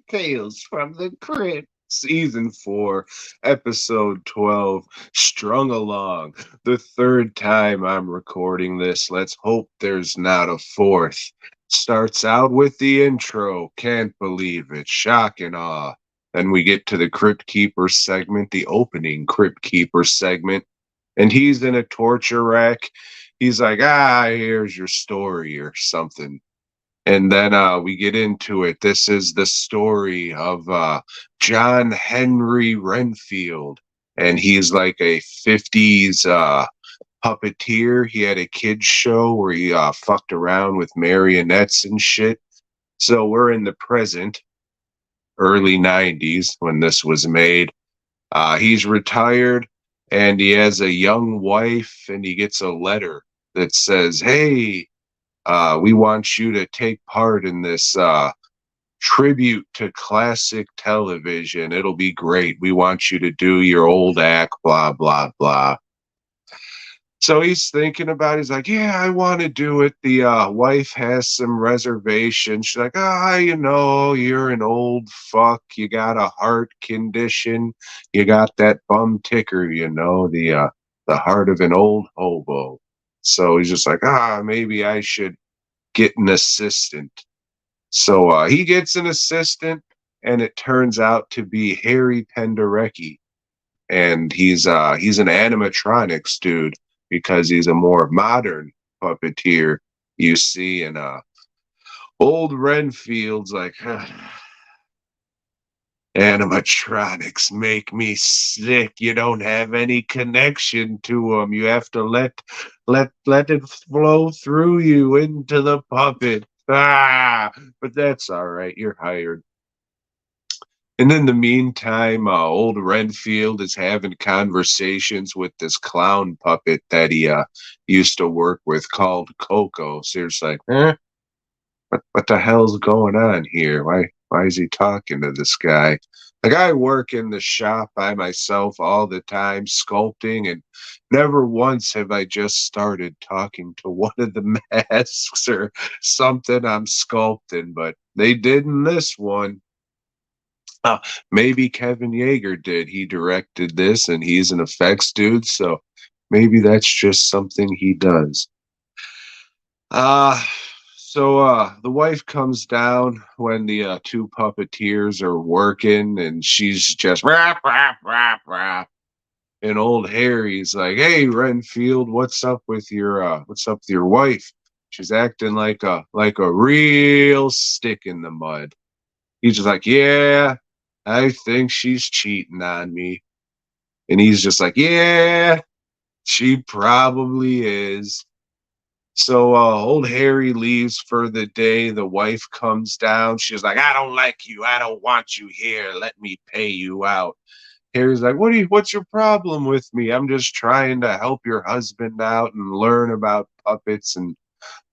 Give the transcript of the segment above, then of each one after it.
Tales from the Crypt, Season 4, Episode 12, Strung Along. The third time I'm recording this. Let's hope there's not a fourth. Starts out with the intro. Can't believe it. Shock and awe. Then we get to the Crypt Keeper segment, the opening Crypt Keeper segment. And he's in a torture rack. He's like, here's your story or something. And then we get into it. This is the story of John Henry Renfield. And he's like a 50s puppeteer. He had a kids show where he fucked around with marionettes and shit. So we're in the present, early 90s when this was made. He's retired and he has a young wife, and he gets a letter that says, hey, we want you to take part in this tribute to classic television. It'll be great. We want you to do your old act, blah, blah, blah. So he's thinking about it. He's like, yeah, I want to do it. The wife has some reservations. She's like, you're an old fuck. You got a heart condition. You got that bum ticker, the heart of an old hobo. So he's just like, maybe I should get an assistant. So he gets an assistant, and it turns out to be Harry Penderecki. And he's an animatronics dude because he's a more modern puppeteer, you see. And old Renfield's like, animatronics make me sick. You don't have any connection to them. You have to let it flow through you into the puppet. But that's all right. You're hired. And in the meantime, old Renfield is having conversations with this clown puppet that he used to work with called Coco. So it's like, what the hell's going on here? Why is he talking to this guy? Like, I work in the shop by myself all the time, sculpting, and never once have I just started talking to one of the masks or something I'm sculpting, but they did in this one. Uh, Maybe Kevin Yeager did. He directed this, and he's an effects dude, so maybe that's just something he does. Uh, so the wife comes down when the two puppeteers are working, and she's just rap, rap, rap, rap. And old Harry's like, "Hey, Renfield, what's up with your wife? She's acting like a real stick in the mud." He's just like, "Yeah, I think she's cheating on me." And he's just like, "Yeah, she probably is." So old Harry leaves for the day. The wife comes down. She's like, "I don't like you. I don't want you here. Let me pay you out." Harry's like, what's your problem with me? I'm just trying to help your husband out and learn about puppets and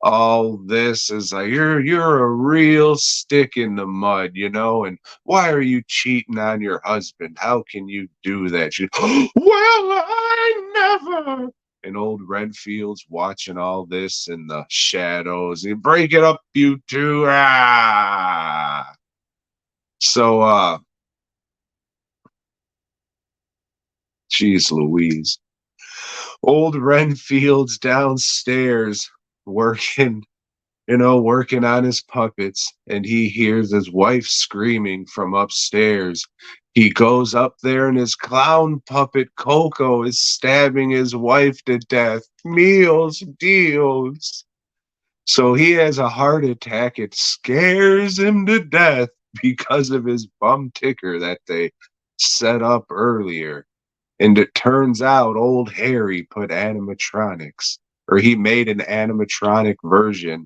all this. Is like, you're a real stick in the mud, and why are you cheating on your husband? How can you do that? She, well, I never. And old Renfield's watching all this in the shadows. You break it up, you two. So geez Louise. Old Renfield's downstairs working, working on his puppets, and he hears his wife screaming from upstairs. He goes up there, and his clown puppet Coco is stabbing his wife to death. Meals, deals. So he has a heart attack. It scares him to death because of his bum ticker that they set up earlier. And it turns out old Harry put animatronics, or he made an animatronic version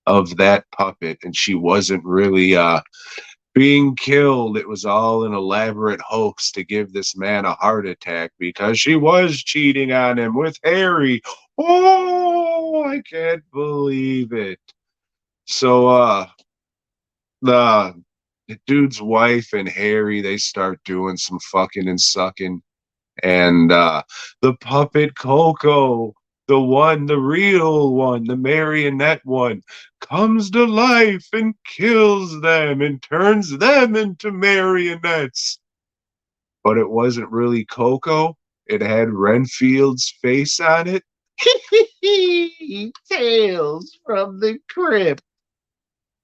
of that puppet, and she wasn't really being killed. It was all an elaborate hoax to give this man a heart attack because she was cheating on him with Harry. Oh, I can't believe it. So the dude's wife and Harry, they start doing some fucking and sucking. And the puppet Coco, The one, the real one, the marionette one, comes to life and kills them and turns them into marionettes. But it wasn't really Coco. It had Renfield's face on it. Tales from the Crypt.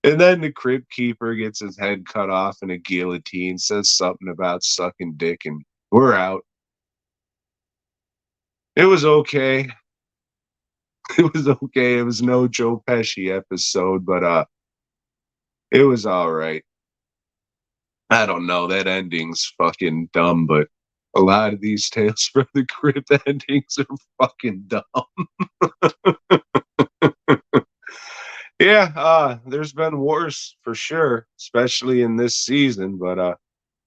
And then the Crypt Keeper gets his head cut off in a guillotine, says something about sucking dick, and we're out. It was okay. It was okay. It was no Joe Pesci episode, but it was all right. I don't know. That ending's fucking dumb, but a lot of these Tales from the Crypt endings are fucking dumb. Yeah, there's been worse for sure, especially in this season, but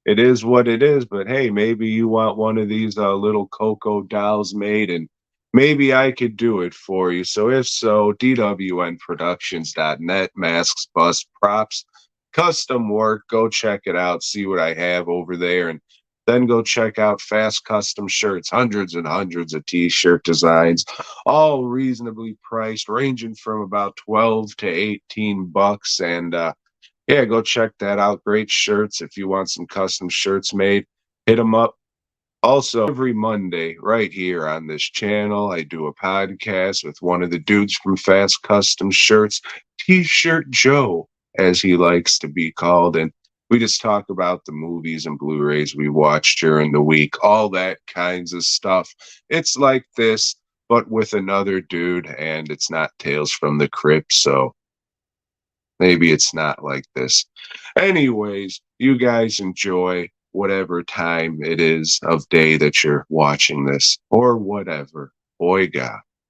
it is what it is. But hey, maybe you want one of these little Coco dolls made, and maybe I could do it for you. So if so, dwnproductions.net, masks, bust, props, custom work. Go check it out. See what I have over there, and then go check out Fast Custom Shirts. Hundreds and hundreds of t-shirt designs, all reasonably priced, ranging from about 12 to 18 bucks, and yeah, go check that out. Great shirts. If you want some custom shirts made, hit them up. Also, every Monday, right here on this channel, I do a podcast with one of the dudes from Fast Custom Shirts, T-Shirt Joe, as he likes to be called. And we just talk about the movies and Blu-rays we watched during the week, all that kinds of stuff. It's like this, but with another dude, and it's not Tales from the Crypt, so maybe it's not like this. Anyways, you guys enjoy whatever time it is of day that you're watching this or whatever. Boy, God.